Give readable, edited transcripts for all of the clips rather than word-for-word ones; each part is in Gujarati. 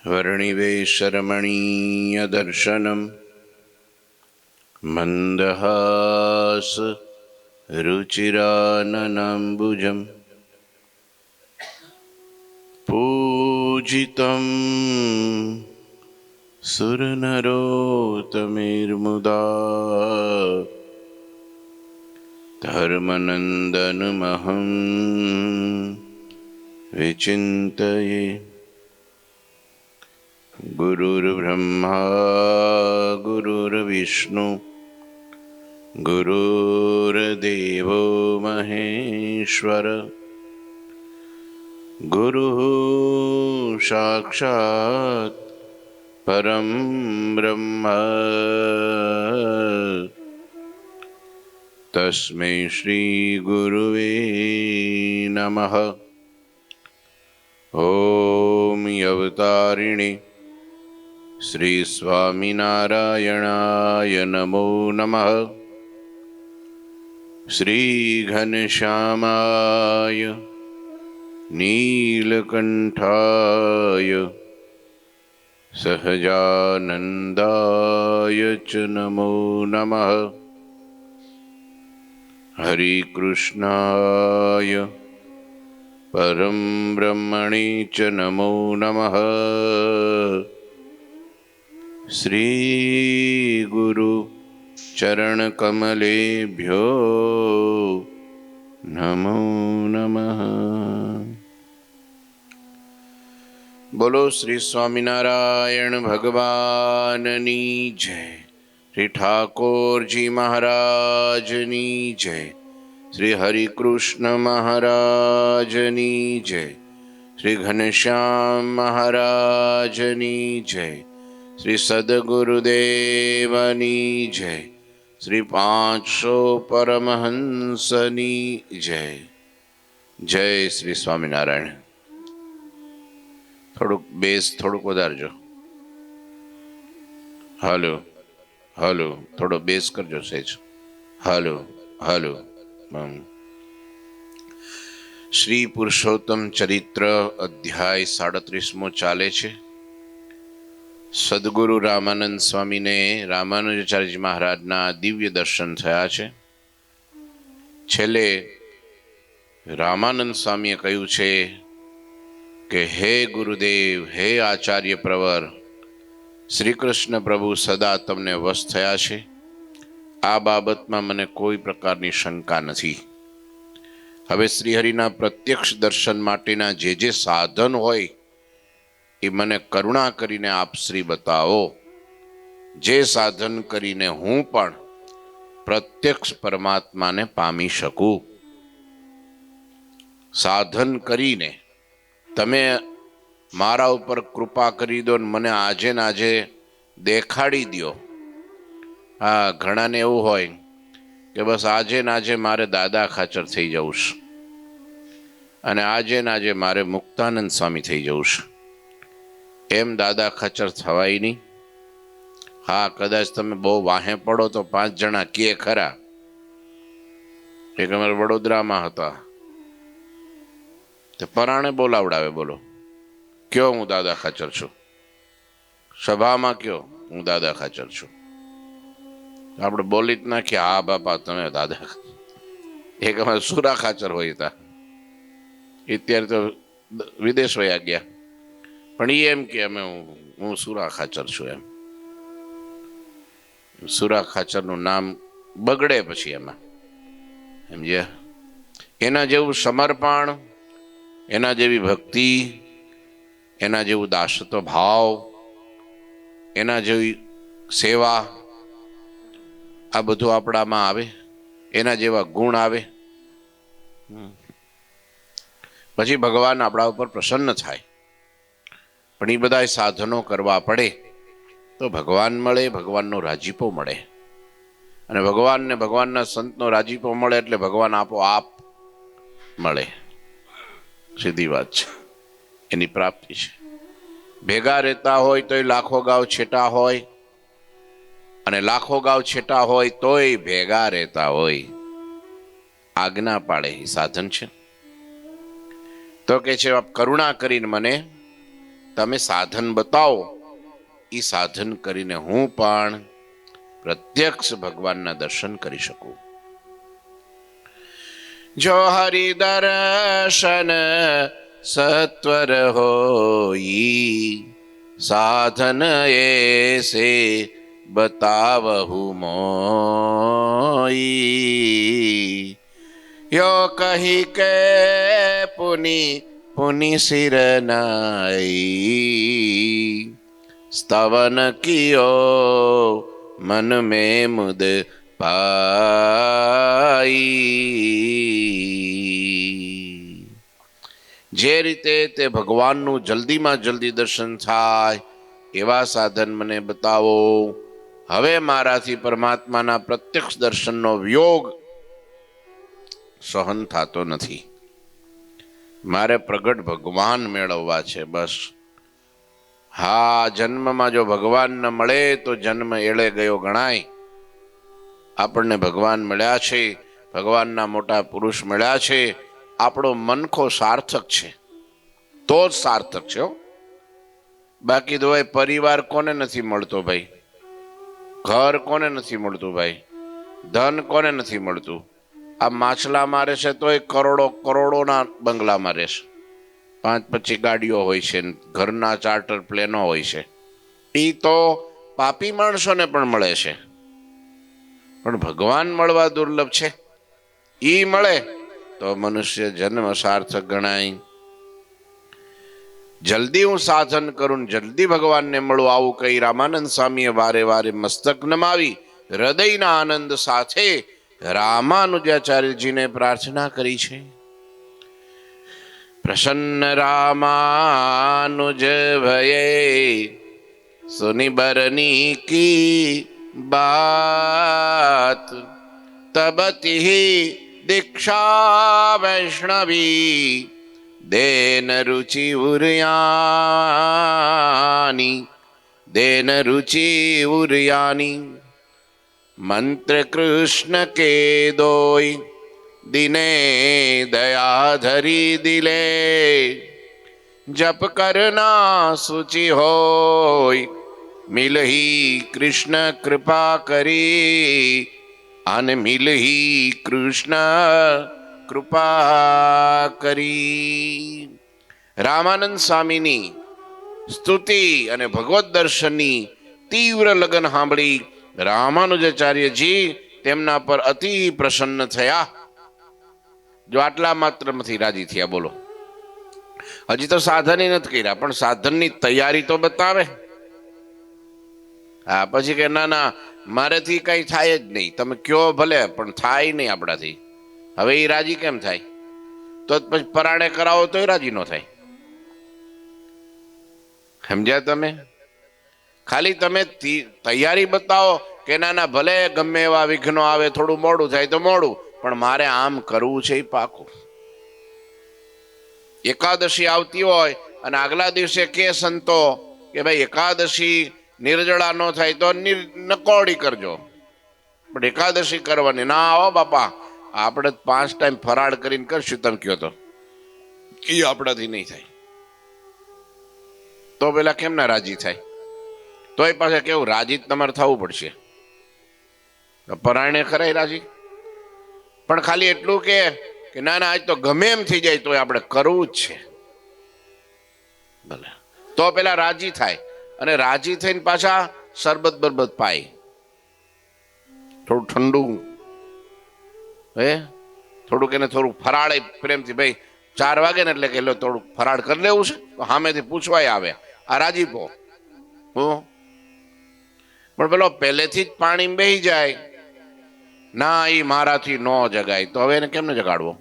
वर्णिवेशरमणीयदर्शनं मन्दहास रुचिराननाम्बुजं पूजितं सुरनरोत्तमैर्मुदा धर्मनन्दनमहं विचिन्तये। गुरुर्ब्रह्मा गुरुर्विष्णु गुरुर्देवो महेश्वर गुरुः साक्षात् परं ब्रह्म तस्मै श्री गुरुवे नमः। ओम अवतारिणे श्री स्वामिनारायणाय नमो नमः। श्री घनश्यामाय नीलकंठाय सहजानंदाय च नमो नमः। हरि कृष्णाय परम ब्रह्मणे च नमो नमः। श्री गुरु चरण कमलेभ्यो नमो नमः। बोलो श्री स्वामिनारायण भगवाननी जय। श्री ठाकुर जी महाराजनी जय। श्री हरि कृष्ण महाराजनी जय। श्री घनश्याम महाराजनी जय। श्री सद्गुरुदेवनी जय। श्री 500 परमहंसनी जय। जय श्री स्वामिनारायण। थोड़ुक बेस थोड़ुक वधारजो। हलो हलो थोड़ो बेस करजो सेज। Hello hello. श्री पुरुषोत्तम चरित्र अध्याय 37 चाले छे। सद्गुरु रामानंद स्वामी ने रामानुजाचार्य महाराजना दिव्य दर्शन थया छे। छेल्ले रामानंद स्वामीए कह्युं छे के हे गुरुदेव, हे आचार्य प्रवर, श्री कृष्ण प्रभु सदा तमने वश थया छे। आ बाबतमां मने कोई प्रकारनी शंका नथी। हवे श्रीहरिना प्रत्यक्ष दर्शन माटेना जे जे साधन होय ए मने करुणा करीने आप श्री बतावो, जे साधन करीने हूँ पण प्रत्यक्ष परमात्मा ने पामी शकूं। साधन करीने तमे मारा उपर कृपा करी दो, मने आजे ने आजे देखाड़ी दो। हाँ, घणाने एवुं होय के बस आजे ने आजे मारे दादा खाचर थई जवुं छे अने आजे ने आजे मारे मुक्तानंद स्वामी थई जवुं छे। एम दादा खाचर थवाय नहीं। हाँ, कदाच तमे बहु वाहे पड़ो तो 5 जणा के खरा। एक अमर वडोदरा में हता तो पराणे बोलावडावे, बोलो क्यों हूँ दादा खाचर छू। सभा में क्यों हूँ दादा खाचर छू। आपणे बोली ज नाखीए हाँ बापा तमे दादा। एक अमर सूरा खाचर होय था, अत्यारे तो विदेश वया गया, पण ई एम के अमे हूँ सूरा खाचर छू। एम सूरा खाचर नु नाम बगड़े पछी एमां समझ्या। एना जेवुं समर्पण, एना जेवी भक्ति, एना जेवुं दासत्व भाव, एना जेवी सेवा, आ बधुं आपणामां आवे। एना जेवा गुण आवे पछी भगवान आपणा उपर प्रसन्न थाय। पण ई बधाय साधनो करवा पड़े तो भगवान मळे, भगवाननो राजीपो मळे। अने भगवान ने भगवानना संतनो राजीपो मळे एटले भगवान आपोआप मळे। सीधी बात छे, एनी प्राप्ति छे। भेगा रहता होय तोय लाखो गांव छेटा होय, अने लाखो गांव छेटा होय तोय भेगा रहता होय। आज्ञा पाड़े साधन छे। तो के छे आप करुणा करीने मने તમે સાધન બતાવો, એ સાધન કરીને હું પણ પ્રત્યક્ષ ભગવાનના દર્શન કરી શકું. જો હરિ દર્શન સત્વર હોઈ, સાધન એસે બતાવહુ મોઈ. યો કહી કે પુની પુની સિર નાઈ, સ્તવન કિયો મન में मुद પાઈ. જે રીતે તે ભગવાનનું જલ્દીમાં જલ્દી દર્શન થાય એવા સાધન મને બતાવો. હવે મારાથી પરમાત્માના પ્રત્યક્ષ દર્શનનો વિયોગ સહન થતો નથી. મારે પ્રગટ ભગવાન મેળવવા છે બસ. હા, જન્મમાં જો ભગવાન ન મળે તો જન્મ એળે ગયો ગણાય. આપણને ભગવાન મળ્યા છે, ભગવાનના મોટા પુરુષ મળ્યા છે, આપણો મનખો સાર્થક છે તો જ સાર્થક છે. બાકી તો ભાઈ પરિવાર કોને નથી મળતો ભાઈ, ઘર કોને નથી મળતું ભાઈ, ધન કોને નથી મળતું. આ માછલા મારે છે તો એ કરોડોના બંગલામાં રહેશે, 5-25 ગાડીઓ હોય છે, ઘરના ચાર્ટર પ્લેનો હોય છે. એ તો પાપી માણસોને પણ મળે છે, પણ ભગવાન મળવા દુર્લભ છે. એ મળે તો મનુષ્ય જન્મ સાર્થક ગણાય. જલ્દી હું સાધન કરું, જલ્દી ભગવાનને મળું, આવું કઈ રામાનંદ સ્વામીએ વારે વારે મસ્તક નમાવી હૃદયના આનંદ સાથે રામાનુજાચાર્યજીને પ્રાર્થના કરી છે. પ્રસન્ન રામાનુજ ભયે સુની બરની કી બાત, તબતી દીક્ષા વૈષ્ણવી દેન રુચિ ઉરયાની, દેન રુચિ ઉરયાની. મંત્ર કૃષ્ણ કે દોય દિને દયા ધરી દિલે, જપ કરના સુચિ હોય મિલહી કૃષ્ણ કૃપા કરી, અને મિલહી કૃષ્ણ કૃપા કરી. રામાનંદ સ્વામીની સ્તુતિ અને ભગવત દર્શનની તીવ્ર લગન સાંભળી રામાનુજાચાર્યજી તેમના પર અતિ પ્રસન્ન થયા. જો આટલા માત્રમાંથી રાજી થયા, બોલો. હજી તો સાધન નથી કર્યા, પણ સાધનની તૈયારી તો બતાવે. હા, પછી કે ના ના મારેથી કઈ થાય જ નહીં, તમે કયો ભલે પણ થાય નહીં આપણાથી. હવે એ રાજી કેમ થાય? તો પછી પરાણે કરાવો તો રાજી ન થાય. સમજ્યા તમે? ખાલી તમે તૈયારી બતાવો કે ના ના ભલે ગમે એવા વિઘ્નો આવે, થોડું મોડું થાય તો મોડું, પણ મારે આમ કરવું છે એ પાકું. એકાદશી આવતી હોય અને આગલા દિવસે કે સંતો કે ભાઈ એકાદશી નિર્જળા ન થાય તો નકોડી કરજો, પણ એકાદશી કરવાની ના. આવો બાપા, આપણે 5 ટાઈમ ફરાળ કરીને કરશું, તમે કયો તો એ આપણાથી નહીં થાય. તો પેલા કેમ ના રાજી થાય? તોય પાછા કેવું રાજી તમારે થવું પડશે. પરાયણે ખરાય રાજી, પણ ખાલી એટલું કે ના ના આજ તો ગમે એમ થઈ જાય તો આપણે કરવું જ છે. ભલે તો પેલા રાજી થાય, અને રાજી થઈને પાછા શરબત બરબત પાય, થોડું ઠંડુ, થોડુંક એને થોડું ફરાળ પ્રેમથી, ભાઈ 4 વાગે ને એટલે કે થોડુંક ફરાળ કરી લેવું છે, તો સામેથી પૂછવાય આવે આ રાજીપો. પણ પેલો પહેલેથી જ પાણી બેહી જાય, ના એ મારાથી ન જગાય, તો હવે એને કેમને જગાડવો?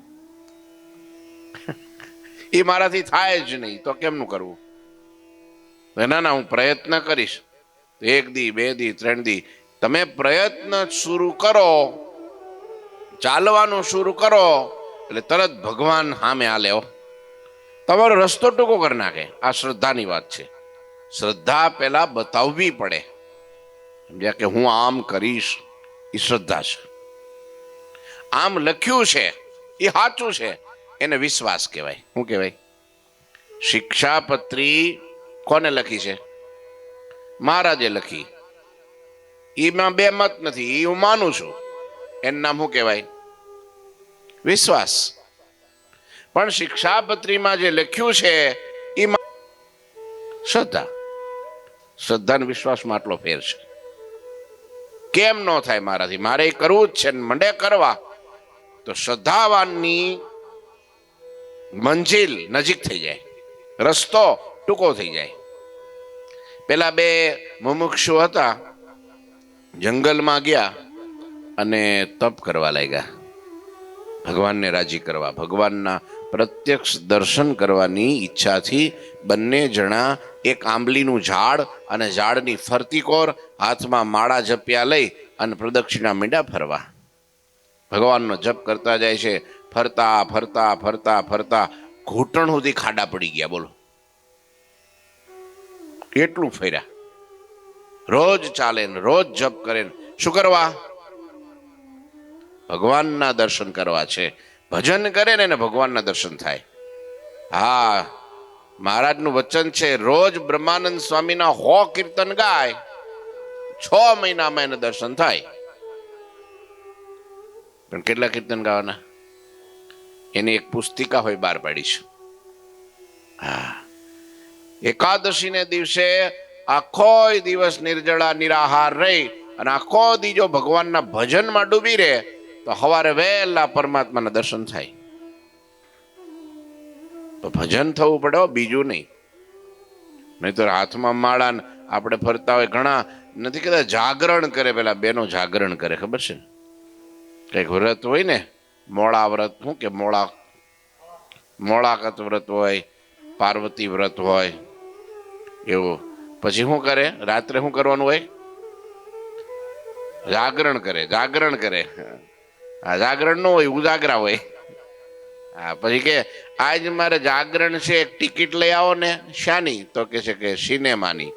એ મારાથી થાય જ નહીં તો કેમનું કરવું? ના ના હું પ્રયત્ન કરીશ. 1 દી 2 દી 3 દી તમે પ્રયત્ન શરૂ કરો, ચાલવાનું શરૂ કરો એટલે તરત ભગવાન સામે આલે. તમારો રસ્તો ટૂંકો કરી નાખે. આ શ્રદ્ધાની વાત છે. શ્રદ્ધા પેલા બતાવવી પડે, સમજ્યા? કે હું આમ કરીશ, એ શ્રદ્ધા છે. આમ લખ્યું છે એ સાચું છે, એને વિશ્વાસ કહેવાય. શું કહેવાય? શિક્ષાપત્રી કોને લખી છે? મહારાજે લખી. એમાં બે મત નથી, એ હું માનું છું. એનું નામ શું કહેવાય? વિશ્વાસ. પણ શિક્ષાપત્રીમાં જે લખ્યું છે એમાં શ્રદ્ધા. શ્રદ્ધા અને વિશ્વાસમાં આટલો ફેર છે. કેમ ન થાય મારાથી? મારે એ કરવું જ છે, મંડે કરવા, તો શ્રદ્ધાવાનની મંજિલ નજીક થઈ જાય, રસ્તો ટૂંકો થઈ જાય. પેલા બે મુમુક્ષુ હતા, જંગલમાં ગયા અને તપ કરવા લાગ્યા, ભગવાનને રાજી કરવા, ભગવાનના પ્રત્યક્ષ દર્શન કરવાની ઈચ્છાથી બંને જણા એક આંબલીનું ઝાડ અને ઝાડની ફરતી કોર, હાથમાં માળા જપ્યા લઈ અને પ્રદક્ષિણા મીંડા ફરવા. ભગવાનનો જપ કરતા જાય છે. ફરતા ફરતા ફરતા ફરતા ઘૂંટણ સુધી ખાડા પડી ગયા. બોલો, એટલું ફર્યા. રોજ ચાલે ને રોજ જપ કરે. શું કરવા? ભગવાનના દર્શન કરવા છે. ભજન કરે ને ભગવાનના દર્શન થાય. હા, મહારાજનું વચન છે, રોજ બ્રહ્માનંદ સ્વામીના 100 કીર્તન ગાય, 6 મહિનામાં એને દર્શન થાય. પણ કેટલા કીર્તન ગાવાના? એની એક પુસ્તિકા હોય, બહાર પાડી છે. હા, એકાદશીને દિવસે આખો દિવસ નિર્જળા નિરાહાર રહી અને આખો દીજો ભગવાનના ભજનમાં ડૂબી રહે તો સવારે વહેલા પરમાત્માના દર્શન થાય. તો ભજન થવું પડે, બીજું નહીં. નહીં તો હાથમાં માળા આપણે ફરતા હોય. ઘણા નથી કહેતા જાગરણ કરે. પેલા બેનો જાગરણ કરે, ખબર છે? કઈક વ્રત હોય ને, મોળા વ્રત, શું કે મોળાકત વ્રત હોય, પાર્વતી વ્રત હોય એવું. પછી શું કરે? રાત્રે શું કરવાનું હોય? જાગરણ કરે. જાગરણ કરે. હા, જાગરણ નો હોય, ઉજાગરા હોય. હા, પછી કે આજ મારે જાગરણ છે, એક ટિકિટ લઈ આવો ને. શાની? તો કે છે કે સિનેમાની.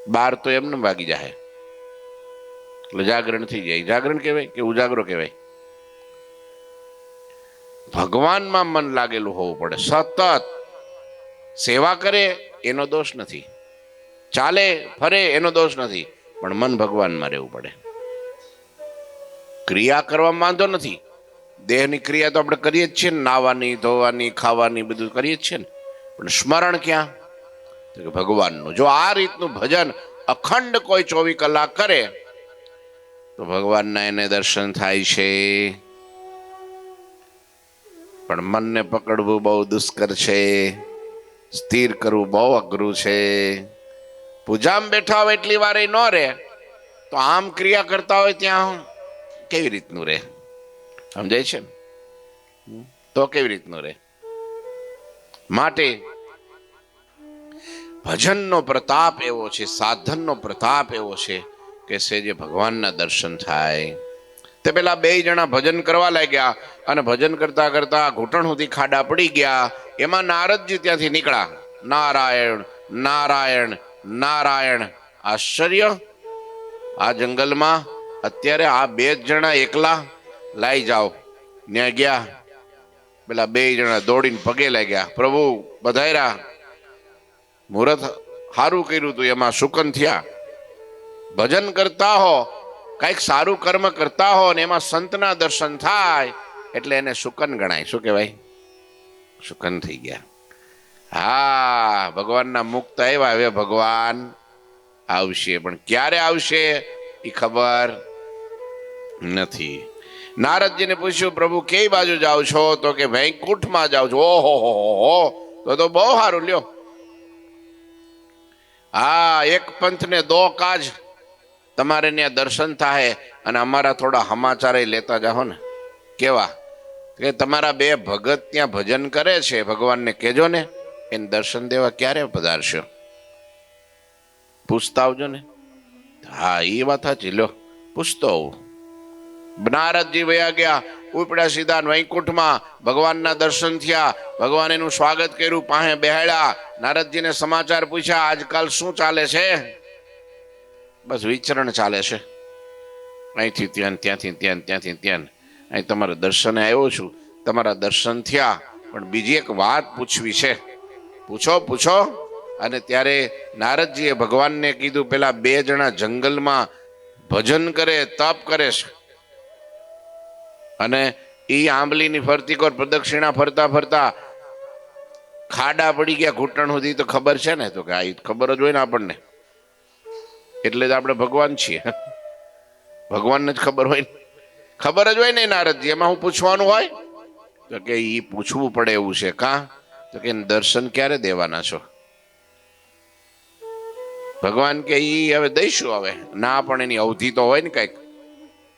12 તો એમને ભાગી જાય. એટલે જાગરણ થઈ જાય. જાગરણ કહેવાય કે ઉજાગરો કહેવાય? ભગવાનમાં મન લાગેલું હોવું પડે. સતત સેવા કરે એનો દોષ નથી, ચાલે ફરે એનો દોષ નથી, પણ મન ભગવાનમાં રહેવું પડે. ક્રિયા કરવામાં વાંધો નથી. દેહની ક્રિયા તો આપણે કરીએ જ છીએ ને, નાવાની, ધોવાની, ખાવાની, બધું કરીએ જ છીએ ને. પણ સ્મરણ ક્યાં? તો કે ભગવાનનું. જો આ રીતનું ભજન અખંડ કોઈ 24 કલાક કરે તો ભગવાનના એને દર્શન થાય છે. પણ મનને પકડવું બહુ દુષ્કર છે, સ્થિર કરવું બહુ અઘરું છે. પૂજામાં બેઠા હોય એટલી વાર ન રહે, તો આમ ક્રિયા કરતા હોય ત્યાં કેવી રીતનું રહે? સમજાય છે ને? તો કેવી રીતનું રહે? માટે ભજનનો પ્રતાપ એવો છે, સાધનનો પ્રતાપ એવો છે કે જે ભગવાનના દર્શન થાય. તે પેલા 2 જણા ભજન કરવા લાગ્યા અને ભજન કરતા કરતા ઘૂંટણ સુધી ખાડા પડી ગયા. એમાં નારદજી ત્યાંથી નીકળ્યા. નારાયણ નારાયણ નારાયણ. આશ્ચર્ય! આ જંગલમાં અત્યારે આ 2 જણા એકલા લાઈ જાઓ. ત્યાં ગયા. પેલા 2 જણા દોડીને પગે લાગ્યા. પ્રભુ બધાયરા, મુહૂર્ત સારું કર્યું તું, એમાં શુકન થયા. ભજન કરતા હો, કઈક સારું કર્મ કરતા હો ને એમાં સંતના દર્શન થાય એટલે એને શુકન ગણાય. શું કહેવાય? શુકન થઈ ગયા. હા, ભગવાનના મુક્ત આવ્યા. હવે ભગવાન આવશે, પણ ક્યારે આવશે એ ખબર નથી. નારદજીને પૂછ્યું, પ્રભુ કઈ બાજુ જાઓ છો? તો કે વૈકુંઠમાં જાઉં છું. ઓહો, તો બહુ સારું. લ્યો, હા, એક પંથને 2 કાજ. તમારે ત્યાં દર્શન થાય અને અમારા થોડા સમાચાર લેતા જાઓ ને. કેવા? કે તમારા 2 ભગત ત્યાં ભજન કરે છે, ભગવાનને કહેજો ને, એને દર્શન દેવા ક્યારે પધારશો? પૂછતા આવજો ને. હા, એ વાત સાચી. લ્યો, પૂછતો આવું. નારદજી વયા ગયા, ઉપડ્યા સીધા વૈકુંઠમાં. ભગવાનના દર્શન થયા. ભગવાન એનું સ્વાગત કર્યું, પાસે બેહાડ્યા. નારદજીને સમાચાર પૂછ્યા, આજકાલ શું ચાલે છે? બસ વિચરણ ચાલે છે, અહીંથી ત્યાં, ત્યાંથી ત્યાં, ત્યાંથી ત્યાં. અહીં તમારા દર્શને આવ્યો છું. તમારા દર્શન થયા, પણ બીજી એક વાત પૂછવી છે. પૂછો પૂછો. અને ત્યારે નારદજીએ ભગવાનને કીધું, પેલા 2 જણા જંગલમાં ભજન કરે, તપ કરે છે, અને એ આંબલીની ફરતી કોર પ્રદક્ષિણા ફરતા ફરતા ખાડા પડી ગયા ઘૂંટણ સુધી. તો ખબર છે ને? તો કે આ ખબર જ હોય ને આપણને, એટલે જ આપણે ભગવાન છીએ. ભગવાનને જ ખબર હોય, ખબર જ હોય ને નારદજી, એમાં હું પૂછવાનું હોય? તો કે ઈ પૂછવું પડે એવું છે. કાં? તો કે દર્શન ક્યારે દેવાના છો? ભગવાન કે ઈ હવે દઈશું, હવે ના, પણ એની અવધિ તો હોય ને કઈક,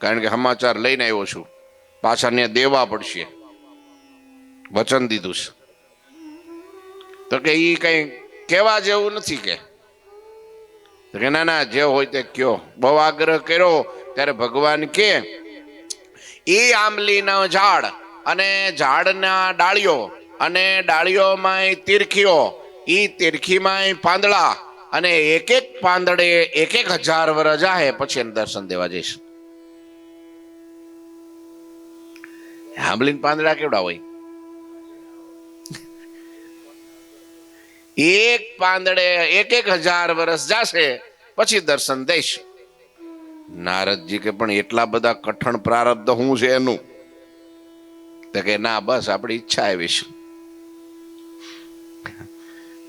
કારણ કે સમાચાર લઈને આવ્યો છું, પાછા ને દેવા પડશે, વચન દીધું છે. તો કે ઈ કઈ કેવા જેવું નથી. કે ના ના, જે હોય તે કયો. બહુ આગ્રહ કર્યો ત્યારે ભગવાન કે એ આંબલીના ઝાડ અને ઝાડના ડાળીઓ અને ડાળીઓમાં તીરખીઓ, ઈ તીરખીમાં પાંદડા, અને એક એક પાંદડે 1,000 વર્ષ જાય પછી એને દર્શન દેવા જઈશ. આંબલીના પાંદડા કેવડા હોય? એક પાંદડે 1,000 વર્ષ જશે પછી દર્શન દઈશ. નારદજી કે પણ એટલા બધા કઠણ પ્રારબ્ધ શું છે એનું? તો કે ના, બસ આપણી ઈચ્છા આવી છે.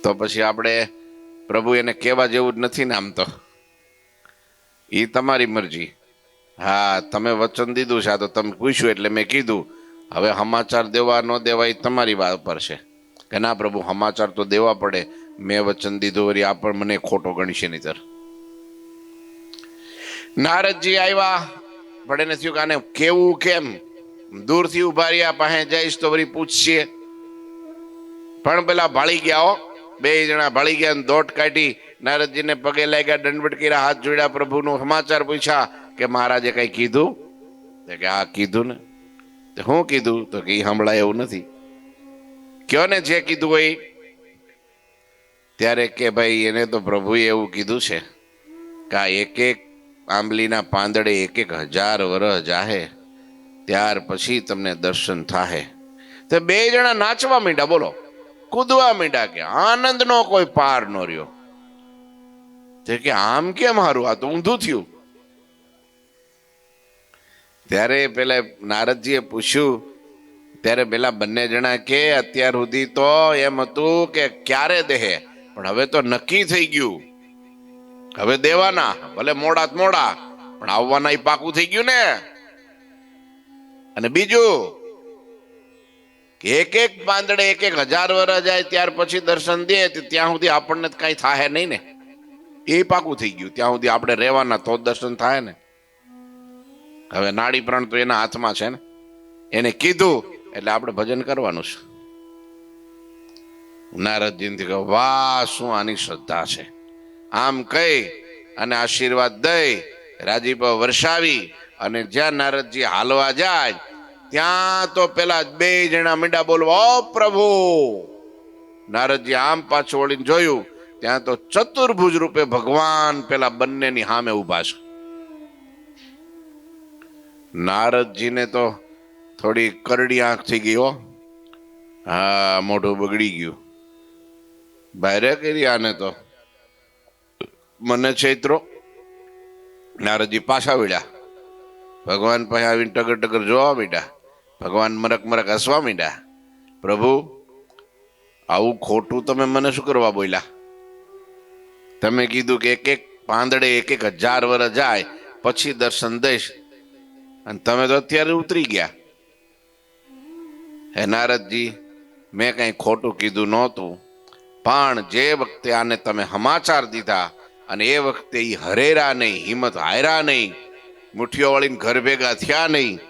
તો પછી આપણે પ્રભુ એને કહેવા જેવું જ નથી ને આમ તો. એ તમારી મરજી. હા, તમે વચન દીધું છે, આ તો તમે પૂછ્યું એટલે મેં કીધું. હવે સમાચાર દેવા ન દેવા એ તમારી વાત પર છે. કે ના પ્રભુ, સમાચાર તો દેવા પડે, મેં વચન દીધું, વળી આ પણ મને ખોટો ગણશે નહીતર. નારદજી આવ્યા, પણ એને થયું કે આને કેવું કેમ? દૂરથી ઉભા રહ્યા, પાસે જઈશ તો વળી પૂછશે. પણ પેલા ભાળી ગયા હો, 2 જણા ભાળી ગયા, દોટ કાઢી, નારદજીને પગે લાગ્યા, દંડવટ કર્યા, હાથ જોડ્યા, પ્રભુનું સમાચાર પૂછ્યા કે મહારાજે કઈ કીધું? કે હા કીધું ને. શું કીધું? તો કે સંભળાય એવું નથી. કયો ને જે કીધું હોય. ત્યારે કે ભાઈ, એને તો પ્રભુએ એવું કીધું છે કે આ એક એક આંબલીના પાંદડે 1,000 વર્ષ જાહે, ત્યાર પછી તમને દર્શન થાહે. તો 2 જણા નાચવા માંડ્યા, બોલો, કૂદવા માંડ્યા, કે આનંદનો કોઈ પાર ન રહ્યો. કે આમ કેમ હારું? આ તો ઊંધું થયું. ત્યારે પેલા નારદજીએ પૂછ્યું, ત્યારે પેલા બંને જણા કે અત્યાર સુધી તો એમ હતું કે ક્યારે દેહે, પણ હવે તો નક્કી થઈ ગયું, હવે દેવાના, ભલે મોડા પણ આવવાના એ પાકું થઈ ગયું ને. અને બીજું કે એક એક પાંદડે 1,000 વર્ષ જાય ત્યાર પછી દર્શન દે, ત્યાં સુધી આપણને કઈ થાય નહીં ને, એ પાકું થઈ ગયું. ત્યાં સુધી આપણે રહેવાના તો દર્શન થાય ને. હવે નાડી પ્રાણ તો એના હાથમાં છે ને, એને કીધું એટલે આપણે ભજન કરવાનું છે. નારદજી કહે, વાહ, શું આની શ્રદ્ધા છે! આમ કહી અને આશીર્વાદ દઈ, રાજીપો વર્ષાવી, અને જ્યાં નારદજી હાલવા જાય ત્યાં તો પેલા 2 જણા મીંડા બોલવા, ઓ પ્રભુ! નારદજી આમ પાછું વળીને જોયું, ત્યાં તો ચતુર્ભુજ રૂપે ભગવાન પેલા બંનેની સામે ઉભા છે. નારદજીને તો થોડી કરડી આંખ થઈ ગઈ હો. હા, મોઢું બગડી ગયું. બાયરે કરી આને તો મને છેતરો. નારદજી પાછા વળ્યા, ભગવાન પાસે આવીને ટગર ટગર જોવા માંડ્યા. ભગવાન મરક મરક હસવા માંડ્યા. પ્રભુ, આવું ખોટું તમે મને શું કરવા બોલ્યા? તમે કીધું કે એક એક પાંદડે 1,000 વર્ષ જાય પછી દર્શન દઈશ, અને તમે તો અત્યારે ઉતરી ગયા. હે નારદજી, મેં કઈ ખોટું કીધું નહોતું, પણ જે વખતે આને તમે સમાચાર દીધા અને એ વખતે ઈ હરેરા નહીં, હિંમત હાર્યા નહીં, મુઠ્ઠીઓ વાળીને ઘર ભેગા થયા નહીં,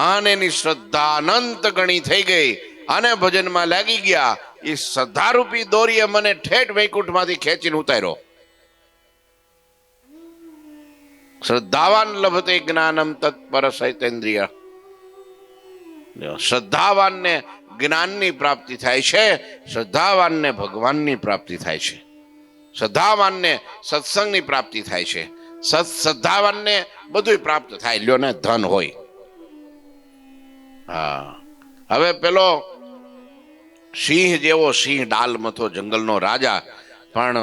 અને એની શ્રદ્ધા અનંત ગણી થઈ ગઈ અને ભજનમાં લાગી ગયા. એ શ્રદ્ધારૂપી દોરીએ મને ઠેઠ વૈકુંઠમાંથી ખેંચીને ઉતાર્યો. શ્રદ્ધાવાન લભતે જ્ઞાનમ તત્પર સૈતેન્દ્રિય. શ્રદ્ધાવાનને જ્ઞાનની પ્રાપ્તિ થાય છે, શ્રદ્ધાવાનને ભગવાનની પ્રાપ્તિ થાય છે, શ્રદ્ધાવાનને સત્સંગની પ્રાપ્તિ થાય છે, શ્રદ્ધાવાનને બધું પ્રાપ્ત થાય, લ્યો ને ધન હોય. હા, હવે પેલો સિંહ જેવો સિંહ ડાલ મથો જંગલનો રાજા, પણ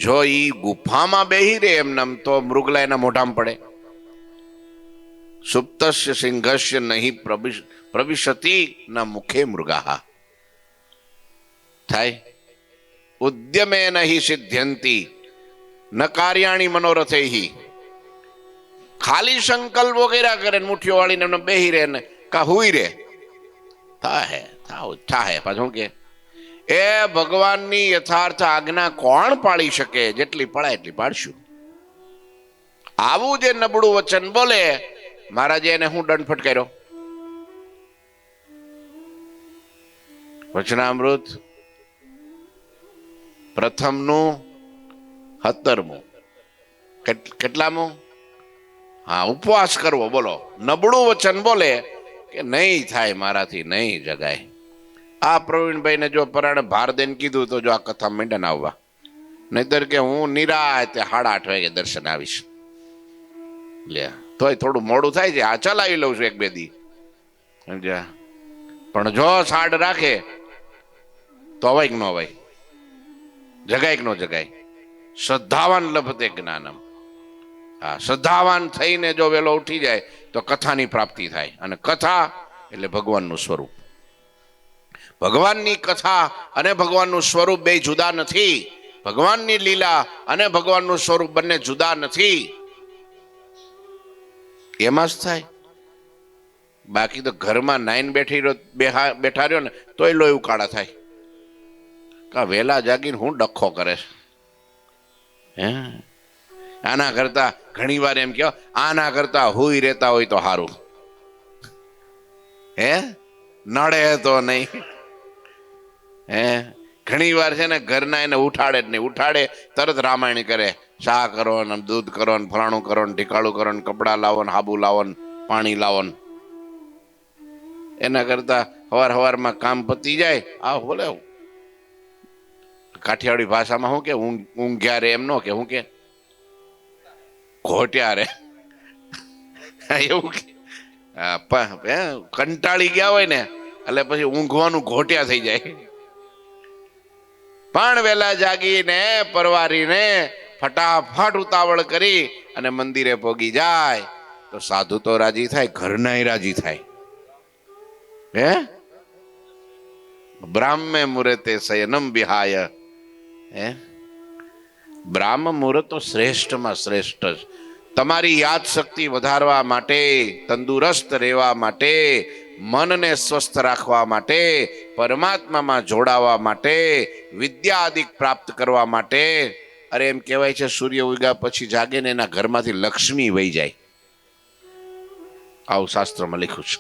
જો ઈ ગુફામાં બેહી રહે એમનેમ તો મૃગલા એના મોઢામાં પડે. સુપ્તસ્ય સિંહસ્ય નહીં પ્રવિશતિ ન મુખે મૃગાહા. થાય ઉદ્યમે નહીં સિદ્ધ્યંતી ન કાર્યાણી મનોરથૈ. ખાલી સંકલ્પો કર્યા કરે મુઠ્ઠીઓ વાળીને એમને બેહી રહે ને કા હુઈ રહે થાય પાછું કે એ ભગવાનની યથાર્થ આજ્ઞા કોણ પાળી શકે? જેટલી પડાય એટલી પાડશું. આવું જે નબળું વચન બોલે મહારાજે એને હું દંડ ફટકાર્યો. વચનામૃત પ્રથમનું 17મું. કેટલામું? હા, ઉપવાસ કરવો. બોલો, નબળું વચન બોલે કે નહીં થાય મારાથી, નહીં જગાય. આ પ્રવીણભાઈને જો પરાણે ભાર દઈને કીધું તો જો આ કથા માંડ્યા ના આવવા, નહીતર કે હું નિરાતે 8:30 વાગે દર્શન આવીશ. લે તોય થોડું મોડું થાય છે, આ ચલાવી લઉં છું 1-2 દી સમજ્યા. પણ જો સાડ રાખે તો અવાય કે ન અવાય, જગાય કે ન જગાય. શ્રદ્ધાવાન લભતે જ્ઞાનમ. હા, શ્રદ્ધાવાન થઈને જો વેલો ઉઠી જાય તો કથાની પ્રાપ્તિ થાય. અને કથા એટલે ભગવાનનું સ્વરૂપ. ભગવાનની કથા અને ભગવાનનું સ્વરૂપ બે જુદા નથી. ભગવાનની લીલા અને ભગવાનનું સ્વરૂપ બંને જુદા નથી. એમાં જ થાય. બાકી તો ઘરમાં નાઈન બેઠા રહ્યો ને તોય લોહી ઉકાળા થાય. કા વેલા જાગીને હું ડખો કરે છે. હે, આના કરતા ઘણી વાર એમ કહો, આના કરતા હુઈ રહેતા હોય તો સારું. હે, નડે તો નહીં. હે, ઘણી વાર છે ને ઘરના એને ઉઠાડે જ નહીં. ઉઠાડે તરત રામાયણ કરે, ચા કરો ને દૂધ કરો ને ફલાણું કરો ને ઢીકાળું કરો ને કપડાં લાવો ને હાબુ લાવો ને પાણી લાવો ને. એના કરતા હવારમાં કામ પતી જાય. આ બોલે કાઠિયાવાડી ભાષામાં શું કે ઊંઘ્યા રે, એમ નો કે, શું કે ઘોટ્યા રે. એવું કે કંટાળી ગયા હોય ને એટલે પછી ઊંઘવાનું ઘોટ્યા થઈ જાય. પણ વેલા જાગીને પરવારીને ફટાફટ ઉતાવળ કરી અને મંદિરે પોગી જાય તો સાધુ તો રાજી થાય, ઘરનાય રાજી થાય. હે, બ્રાહ્મે મુહૂર્તે શયનમ વિહાય. હે, બ્રાહ્મ મુહૂર્ત તો શ્રેષ્ઠમાં શ્રેષ્ઠ. તમારી યાદ શક્તિ વધારવા માટે, તંદુરસ્ત રહેવા માટે, મનને સ્વસ્થ રાખવા માટે, પરમાત્મામાં જોડાવા માટે, વિદ્યાદિક પ્રાપ્ત કરવા માટે. અરે એમ કહેવાય છે સૂર્ય ઉગ્યા પછી જાગે ને એના ઘરમાંથી લક્ષ્મી વહી જાય. આવું શાસ્ત્રમાં લખ્યું છે.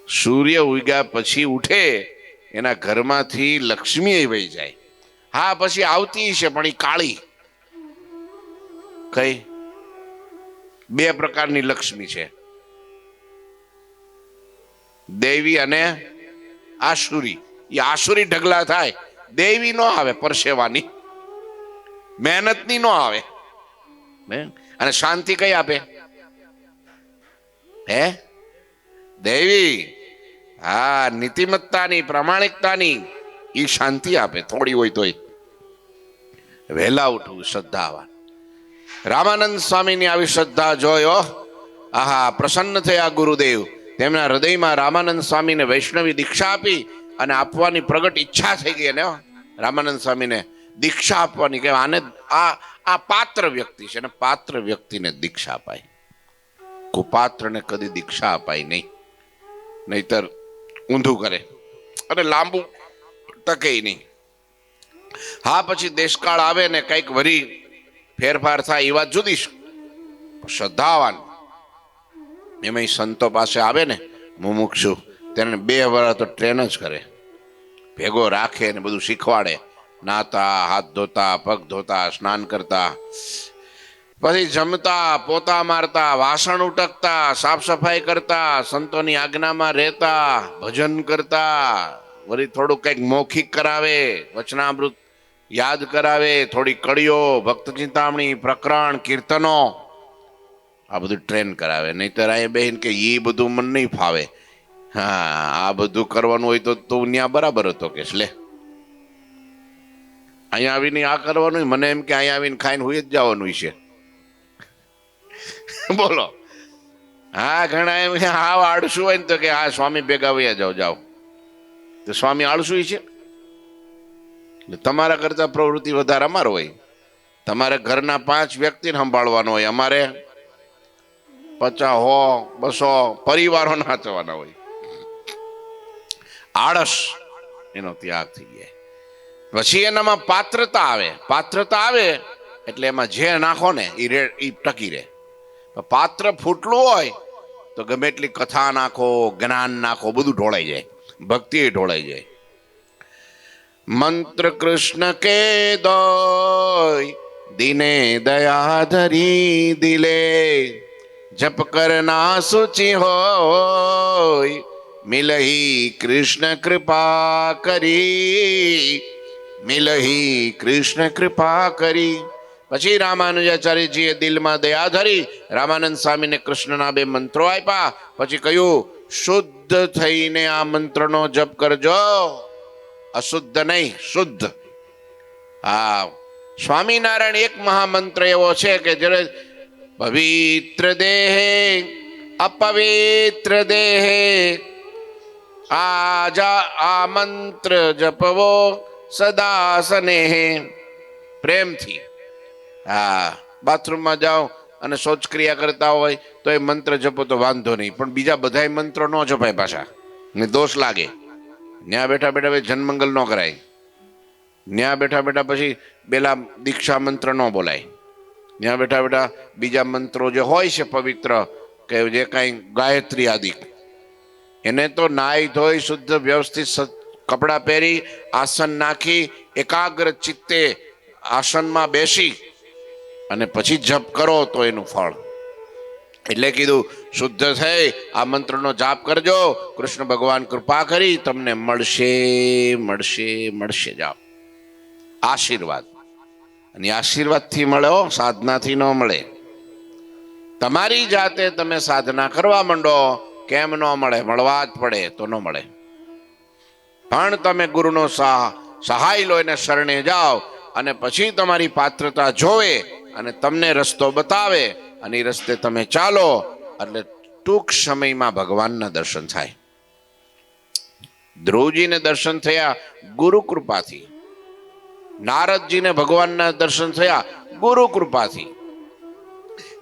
સૂર્ય ઉગ્યા પછી ઉઠે એના ઘરમાંથી લક્ષ્મી વહી જાય. હા, પછી આવતી છે પણ એ કાળી. કઈ? 2 પ્રકારની લક્ષ્મી છે, દેવી અને આસુરી. એ આસુરી ઢગલા થાય, દેવી નો આવે, પરસેવાની મહેનતની નો આવે. અને શાંતિ કઈ આપે? હે, દેવી. હા, નીતિમત્તાની, પ્રામાણિકતાની એ શાંતિ આપે, થોડી હોય તોય. વહેલા ઉઠવું, શ્રદ્ધાવાન. રામાનંદ સ્વામીની આવી શ્રદ્ધા જોયો, આહા, પ્રસન્ન થયા ગુરુદેવ. તેમના હૃદયમાં રામાનંદ સ્વામીને વૈષ્ણવી દીક્ષા આપી અને આપવાની પ્રગટ ઈચ્છા થઈ ગઈ. અને રામાનંદ સ્વામીને દીક્ષા આપવાની કે આને આ પાત્ર વ્યક્તિ છે ને પાત્ર વ્યક્તિને દીક્ષા અપાય. કુપાત્રને કદી દીક્ષા અપાય નહીં, નહીતર ઊંધું કરે અને લાંબુ ટકે નહીં. હા, પછી દેશકાળ આવે ને કઈક વરી ફેરફાર થાય એ વાત જુદી છે. શ્રદ્ધાવાન એમાં સંતો પાસે આવે ને મુમુક્ષુ, તેને 2 વર્ષ તો ટ્રેન જ કરે, ભેગો રાખે ને બધું શીખવાડે. નાતા, હાથ ધોતા, પગ ધોતા, સ્નાન કરતા, પછી જમતા, પોતા મારતા, વાસણ ઉટકતા, સાફ સફાઈ કરતા, સંતોની આજ્ઞામાં રહેતા, ભજન કરતા, વળી થોડું કંઈક મૌખિક કરાવે, વચનામૃત યાદ કરાવે, થોડી કડીઓ, ભક્ત ચિંતામણી, પ્રકરણ, કીર્તનો, આ બધું ટ્રેન કરાવે. નહીતર આ બહેન કે એ બધું મને નહીં ફાવે. હા, આ બધું કરવાનું હોય તો તું ત્યાં બરાબર હતો કે લે. અહીંયા આવીને આ કરવાનું, મને એમ કે અહીંયા આવીને ખાઈને હુઈ જ જવાનું છે. બોલો. હા, ઘણા એમ હાવ આળસુ હોય ને તો કે હા સ્વામી ભેગા વયા જાઓ જાઓ. તો સ્વામી આળસુ છે? તમારા કરતા પ્રવૃત્તિ વધારે અમારો હોય. તમારે ઘરના 5 વ્યક્તિને સંભાળવાનો હોય, અમારે 50 200 પરિવારો નાચવાના હોય. આળસ એનો ત્યાગ થઈ જાય. પછી એનામાં પાત્રતા આવે. પાત્રતા આવે એટલે એમાં જે નાખો ને એ ટકી રહે. પાત્ર ફૂટલું હોય તો ગમે એટલી કથા નાખો, જ્ઞાન નાખો, બધું ઢોળાઈ જાય, ભક્તિ ઢોળાઈ જાય. મંત્ર કૃષ્ણ કે દોય દિને દયા ધરી દિલે, જપ કરના સુચિ હોય મિલહી કૃષ્ણ કૃપા કરી, મિલહી કૃષ્ણ કૃપા કરી. પછી રામાનુજાચાર્યજીએ દિલમાં દયા ધરી રામાનંદ સ્વામીને કૃષ્ણના 2 મંત્રો આપ્યા. પછી કહ્યું શુદ્ધ થઈને આ મંત્રનો જપ કરજો, અશુદ્ધ નહીં, શુદ્ધ. હા, સ્વામિનારાયણ એક મહામંત્ર એવો છે કે જ્યારે પવિત્ર દેહે અપવિત્ર દેહે આ મંત્ર જપવો સદા સ્નેહે. પ્રેમથી. હા, બાથરૂમમાં જાઓ અને શૌચક્રિયા કરતા હોય તો એ મંત્ર જપો તો વાંધો નહીં, પણ બીજા બધા મંત્રો ન જપાય પાછા, ને દોષ લાગે. ન્યા બેઠા બેઠા જનમંગલ ન કરાય. ન્યા બેઠા બેઠા પછી પેલા દીક્ષા મંત્ર ન બોલાય. ન્યા બેઠા બેઠા બીજા મંત્રો જે હોય છે પવિત્ર, કે જે કાંઈ ગાયત્રી આદિ, એને તો નાઈ ધોઈ શુદ્ધ વ્યવસ્થિત કપડાં પહેરી આસન નાખી એકાગ્ર ચિત્તે આસનમાં બેસી અને પછી જપ કરો તો એનું ફળ. એટલે કીધું શુદ્ધ થઈ આ મંત્રનો જાપ કરજો, કૃષ્ણ ભગવાન કૃપા કરી તમને મળશે મળશે મળશે. જાઓ. આશીર્વાદ. અને આશીર્વાદથી મળે, સાધનાથી ન મળે. તમારી જાતે તમે સાધના કરવા માંડો, કેમ ન મળે? મળવા જ પડે, તો ન મળે. પણ તમે ગુરુનો સહાય લો, એને શરણે જાઓ, અને પછી તમારી પાત્રતા જોવે અને તમને રસ્તો બતાવે અને એ રસ્તે તમે ચાલો, એટલે ટૂંક સમયમાં ભગવાનના દર્શન થાય. ધ્રુવજીને દર્શન થયા ગુરુ કૃપાથી. નારદજીને ભગવાનના દર્શન થયા ગુરુ કૃપાથી.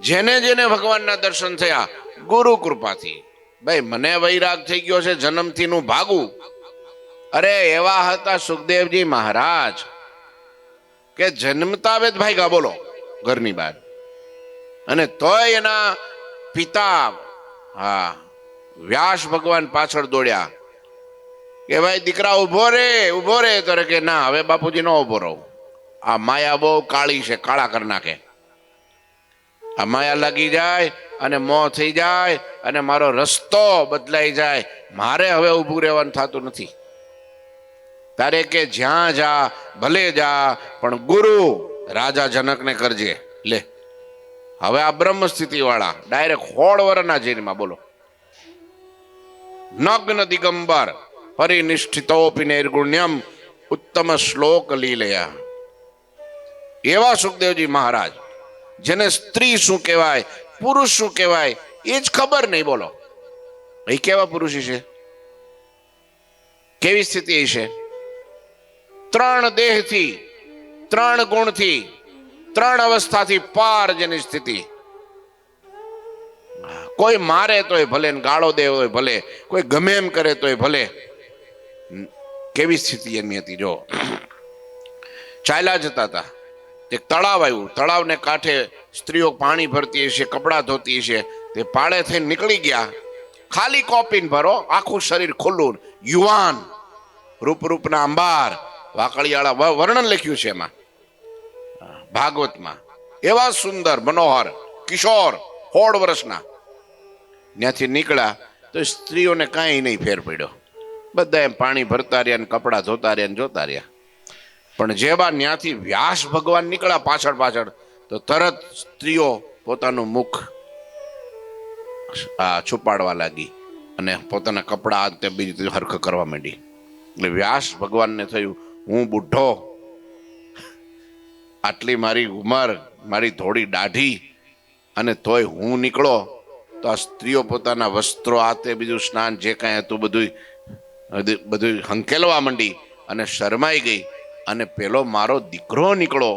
જેને જેને ભગવાનના દર્શન થયા ગુરુ કૃપાથી. ભાઈ, મને વૈરાગ થઈ ગયો છે જન્મથી નું ભાગું. અરે એવા હતા સુખદેવજી મહારાજ કે જન્મતા વેદ ભાગ્યા, બોલો, ઘરની બહાર. અને તોય એના પિતા વ્યાસ ભગવાન પાછળ દોડ્યા કે ભાઈ દીકરા ઉભો રે. તો કે ના, હવે બાપુજી નો ઉભો રહું. આ માયા બહુ કાળી છે, કાળા કરી નાખે. આ માયા લાગી જાય અને મોહ થઈ જાય અને મારો રસ્તો બદલાઈ જાય. મારે હવે ઊભું રહેવાનું થતું નથી. તારે કે જ્યાં જા ભલે જા, પણ ગુરુ રાજા જનકને કરજે. લે, હવે આ બ્રહ્મ સ્થિતિ વાળા ડાયરેક્ટ 16 વર્ષના જેલમાં, બોલો. નગ્ન દિગંબર પરિનિષ્ઠિતોપી નૈર્ગુણ્યમ ઉત્તમ શ્લોક લીલયા. એવા સુખદેવજી મહારાજ, જેને સ્ત્રી શું કહેવાય, પુરુષ શું કહેવાય એ જ ખબર નહીં, બોલો. એ કેવા પુરુષ છે? કેવી સ્થિતિ છે? 3 દેહથી, 3 ગુણથી, 3 અવસ્થાથી પાર જેની સ્થિતિ. કોઈ મારે તોય ભલે, ગાળો દે તોય ભલે, કોઈ ગમે એમ કરે તોય ભલે. કેવી સ્થિતિ એની હતી જો. ચાલ્યા જતા હતા, એક તળાવ આવ્યું. તળાવને કાંઠે સ્ત્રીઓ પાણી ભરતી હશે, કપડાં ધોતી હશે. તે પાળે થઈને નીકળી ગયા. ખાલી કોપીન ભરો, આખું શરીર ખુલ્લું, યુવાન, રૂપના અંબાર, વાકળિયાળા વર્ણન લખ્યું છે એમાં ભાગવતમાં. એવા સુંદર મનોહર કિશોર 16 વર્ષના. ત્યાંથી નીકળ્યા તો સ્ત્રીઓને કાંઈ નહીં ફેર પડ્યો. બધા એમ પાણી ભરતા રહ્યા, કપડા ધોતા રહ્યા, જોતા રહ્યા. પણ જેવા ત્યાંથી વ્યાસ ભગવાન નીકળ્યા પાછળ તો તરત સ્ત્રીઓ પોતાનું મુખ છુપાડવા લાગી અને પોતાના કપડા તે બીજી હરખ કરવા માંડી. એટલે વ્યાસ ભગવાનને થયું, હું બુઢો આટલી મારી ઉંમર, મારી થોડી દાઢી, અને તોય હું નીકળો તો આ સ્ત્રીઓ પોતાના વસ્ત્રો આતે બીજું સ્નાન જે કાંઈ હતું બધું હંકેલવા માંડી અને શરમાઈ ગઈ. અને પેલો મારો દીકરો નીકળો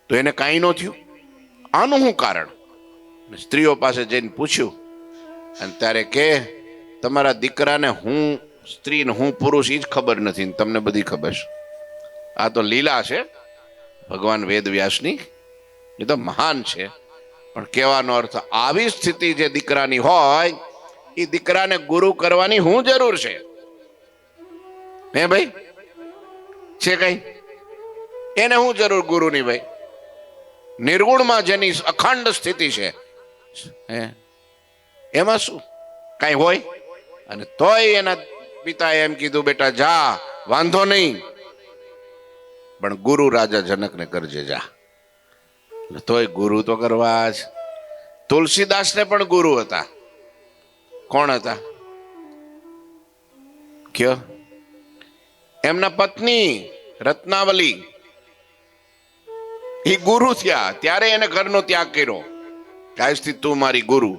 તો એને કાંઈ ન થયું. આનું શું કારણ? સ્ત્રીઓ પાસે જઈને પૂછ્યું અને ત્યારે કે તમારા દીકરાને હું સ્ત્રી ને હું પુરુષ એ જ ખબર નથી, તમને બધી ખબર છે. આ તો લીલા છે ભગવાન વેદવ્યાસની, એ તો મહાન છે. પણ કહેવાનો અર્થ આવી સ્થિતિ જે દીકરાની હોય એ દીકરાને ગુરુ કરવાની શું જરૂર છે? હે ભાઈ, છે કઈ? એને શું જરૂર ગુરુની? ભાઈ, નિર્ગુણમાં જેની અખંડ સ્થિતિ છે એમાં શું કઈ હોય? અને તોય એના પિતાએ એમ કીધું, બેટા જા, વાંધો નહીં, પણ ગુરુ રાજા જનકને કરજે જા. તોય ગુરુ તો કરવા જ. તુલસીદાસને પણ ગુરુ હતા. કોણ હતા? કયો? એમના પત્ની રત્નાવલી એ ગુરુ થયા. ત્યારે એને ઘરનો ત્યાગ કર્યો. આજથી તું મારી ગુરુ.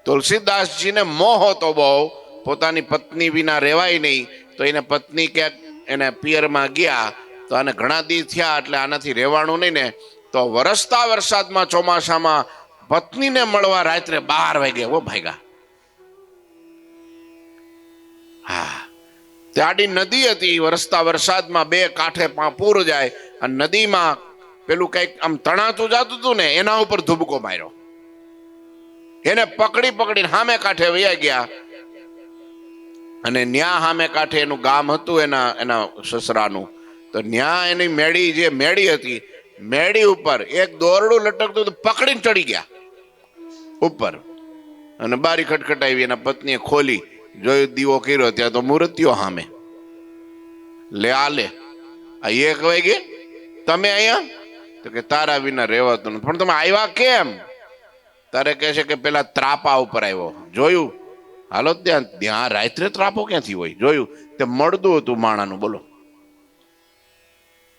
તુલસીદાસજીને મોહ હતો બહુ, પોતાની પત્ની વિના રહેવાય નહીં. તો એને પત્ની ક્યાંક એને પિયરમાં ગયા તો આને ઘણા દી થયા એટલે આનાથી રહેવાનું નહીં ને, તો વરસતા વરસાદમાં ચોમાસામાં પત્નીને મળવા રાત્રે 12 વાગે ભાગ્યા. હા, ત્યાંની નદી હતી. વરસતા વરસાદમાં બે કાંઠે પૂર જાય અને નદીમાં પેલું કઈક આમ તણાતું જતું હતું ને, એના ઉપર ધુબકો માર્યો. એને પકડીને સામે કાંઠે વયા ગયા. અને ન્યા સામે કાંઠે એનું ગામ હતું એના સસરાનું. તો ન્યા એની મેળી જે મેળી હતી, મેળી ઉપર એક દોરડું લટકતું હતું, પકડીને ચડી ગયા ઉપર. અને બારી ખટખટાવી. એના પત્નીએ ખોલી જોયું, દીવો કર્યો, ત્યાં તો મૂર્તિઓ સામે. લે આ 1 વાગે તમે અહીંયા? તો કે તારા વિના રહેવાતું નથી. પણ તમે આવ્યા કેમ? તારે કહે છે કે પેલા ત્રાપા ઉપર આવ્યો. જોયું? હાલો, ત્યાં રાત્રે ત્રાપો ક્યાંથી હોય? જોયું? તે મળતું હતું માણાનું. બોલો,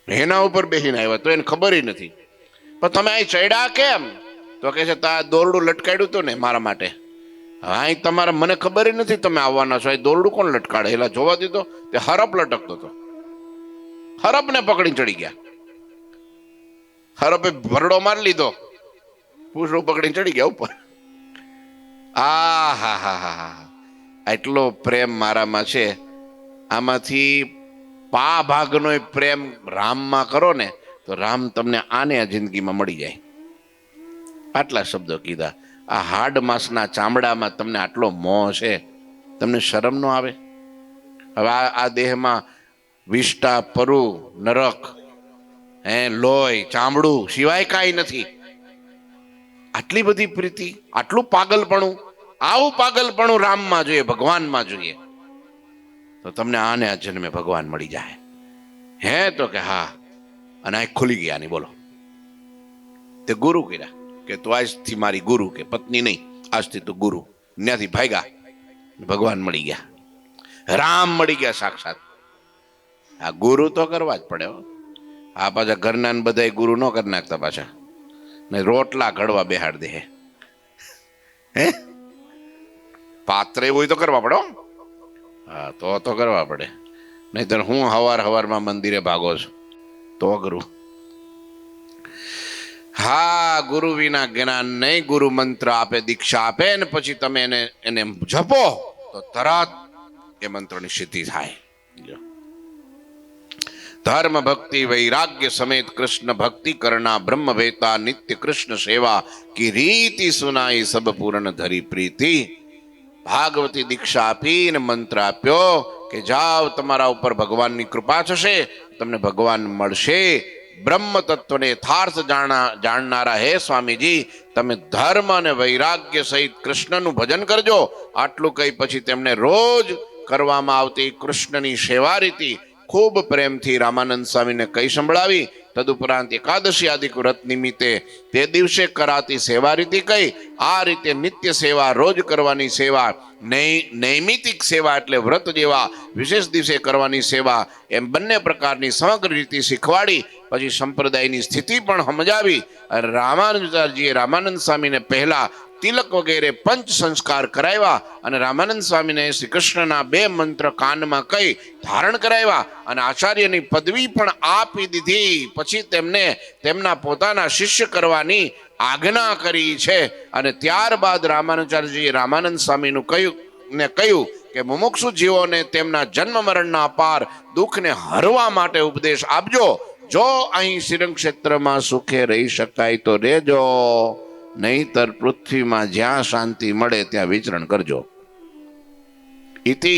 એના ઉપર બેસીને આવ્યા તો એને ખબર નથી. પણ તમે અહીં ચડ્યા કેમ? તો કે છે તા દોરડું લટકાડ્યું હતું ને મારા માટે. હા, તમારા મને ખબર નથી તમે આવવાના છો. દોરડું કોણ લટકાડે? એલા જોવા દીધો, તે હરપ લટકતો હતો. હરપને પકડીને ચડી ગયા. હરપે ભરડો મારી લીધો, પૂછડું પકડીને ચડી ગયા ઉપર. હા, એટલો પ્રેમ મારામાં છે. આમાંથી પા ભાગનો પ્રેમ રામમાં કરો ને તો રામ તમને આને આ જિંદગીમાં મળી જાય. આટલા શબ્દો કીધા. આ હાડ માંસના ચામડામાં તમને આટલો મોહ છે, તમને શરમ ન આવે? હવે આ દેહમાં વિષ્ટા, પરુ, નરક, લોહી, ચામડું સિવાય કાંઈ નથી. આટલી બધી પ્રીતિ, આટલું પાગલપણું. આવું પાગલપણું રામમાં જોઈએ, ભગવાનમાં જોઈએ, તો તમને આને આ જન્મે ભગવાન મળી જાય. હે તો કે હા. અને આ ખુલી ગયા ની. બોલો, તે ગુરુ કર્યા કે તું આજથી મારી ગુરુ, કે પત્ની નહીં, આજથી તું ગુરુ. ત્યાંથી ભાગ્યા, ભગવાન મળી ગયા, રામ મળી ગયા સાક્ષાત. આ ગુરુ તો કરવા જ પડે. આ પાછા ઘરના બધા ગુરુ ન કરી નાખતા પાછા, ને રોટલા ઘડવા બેહાડ દે. હે, પાત્ર એવું હોય તો કરવા પડે. હા, તો કરવા પડે. નહીતર હું હવારમાં મંદિરે ભાગો છું તો ગુરુ. હા, ગુરુ વિના જ્ઞાન નહીં. ગુરુ મંત્ર આપે, દીક્ષા આપે, ને પછી તમે એને જપો તો તરત એ મંત્રની સિદ્ધિ થાય. ધર્મ ભક્તિ વૈરાગ્ય સમેત કૃષ્ણ ભક્તિ કરના, બ્રહ્મ વેતા નિત્ય કૃષ્ણ સેવા કી રીતિ સુનાઈ, સબ પૂર્ણ ધરી પ્રીતિ. ભાગવતી દીક્ષા આપીને મંત્ર આપ્યો કે જાઓ, તમારા ઉપર ભગવાનની કૃપા થશે, તમને ભગવાન મળશે. બ્રહ્મ તત્વને યથાર્થ જાણનારા હે સ્વામીજી, તમે ધર્મ અને વૈરાગ્ય સહિત કૃષ્ણનું ભજન કરજો. આટલું કહી પછી તેમને રોજ કરવામાં આવતી કૃષ્ણની સેવા રીતિ ખૂબ પ્રેમથી રામાનંદ સ્વામીને કહી સંભળાવી. તદુપરાંત એકાદશી આદિ વ્રત નિમિત્તે તે દિવસે કરાતી સેવા રીતિ કઈ. આ રીતે નિત્ય સેવા, રોજ કરવાની સેવા, નૈમિતિક સેવા એટલે વ્રત જેવા વિશેષ દિવસે કરવાની સેવા, એમ બંને પ્રકારની સમગ્ર રીતિ શીખવાડી પછી સંપ્રદાયની સ્થિતિ પણ સમજાવી અને રામાનુજાચાર્યજીએ રામાનંદ સ્વામીને પહેલા તિલક વગેરે પંચ સંસ્કાર કરાવ્યા અને રામાનંદ સ્વામીને શ્રી કૃષ્ણના 2 મંત્ર કાનમાં કહી ધારણ કરાવ્યા અને આચાર્યની પદવી પણ આપી દીધી. પછી તેમને તેમના પોતાના શિષ્ય કરવાની આજ્ઞા કરી છે. અને ત્યારબાદ રામાનુજાચાર્યજીએ રામાનંદ સ્વામીનું કહ્યું કે મુમુક્ષુ જીવોને તેમના જન્મ મરણના અપાર દુઃખને હરવા માટે ઉપદેશ આપજો. જો અહીં શ્રીરંગ ક્ષેત્રમાં સુખે રહી શકાય તો રહેજો, નહીતર પૃથ્વીમાં જ્યાં શાંતિ મળે ત્યાં વિચરણ કરજો. ઇતિ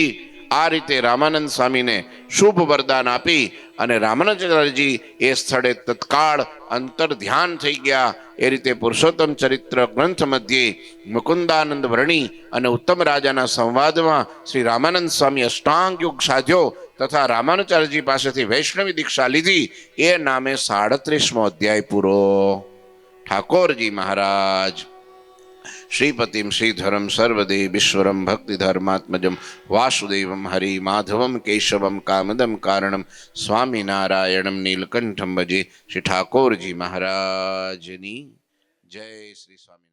આ રીતે રામાનંદ સ્વામીને શુભ વરદાન આપી અને રામાનુજાચાર્યજી એ સ્થળે તત્કાળ અંતર ધ્યાન થઈ ગયા. એ રીતે પુરુષોત્તમ ચરિત્ર ગ્રંથ મધ્યે મુકુંદાનંદ વર્ણી અને ઉત્તમ રાજાના સંવાદમાં શ્રી રામાનંદ સ્વામી અષ્ટાંગ યુગ સાધ્યો તથા રામાનુજાચાર્યજી પાસેથી વૈષ્ણવી દીક્ષા લીધી. એ નામે 37મો અધ્યાય પૂરો. ઠાકોરજી મહારાજ શ્રીપતિમ શ્રીધરમ સર્વદેવીશ્વરમ ભક્તિધર્માત્મજમ વાસુદેવમ હરિ માધવમ કેશવમ કામદમ કારણમ સ્વામિનારાયણમ નીલકંઠમ ભજે. શ્રી ઠાકોરજી મહારાજની જય. શ્રી સ્વામી.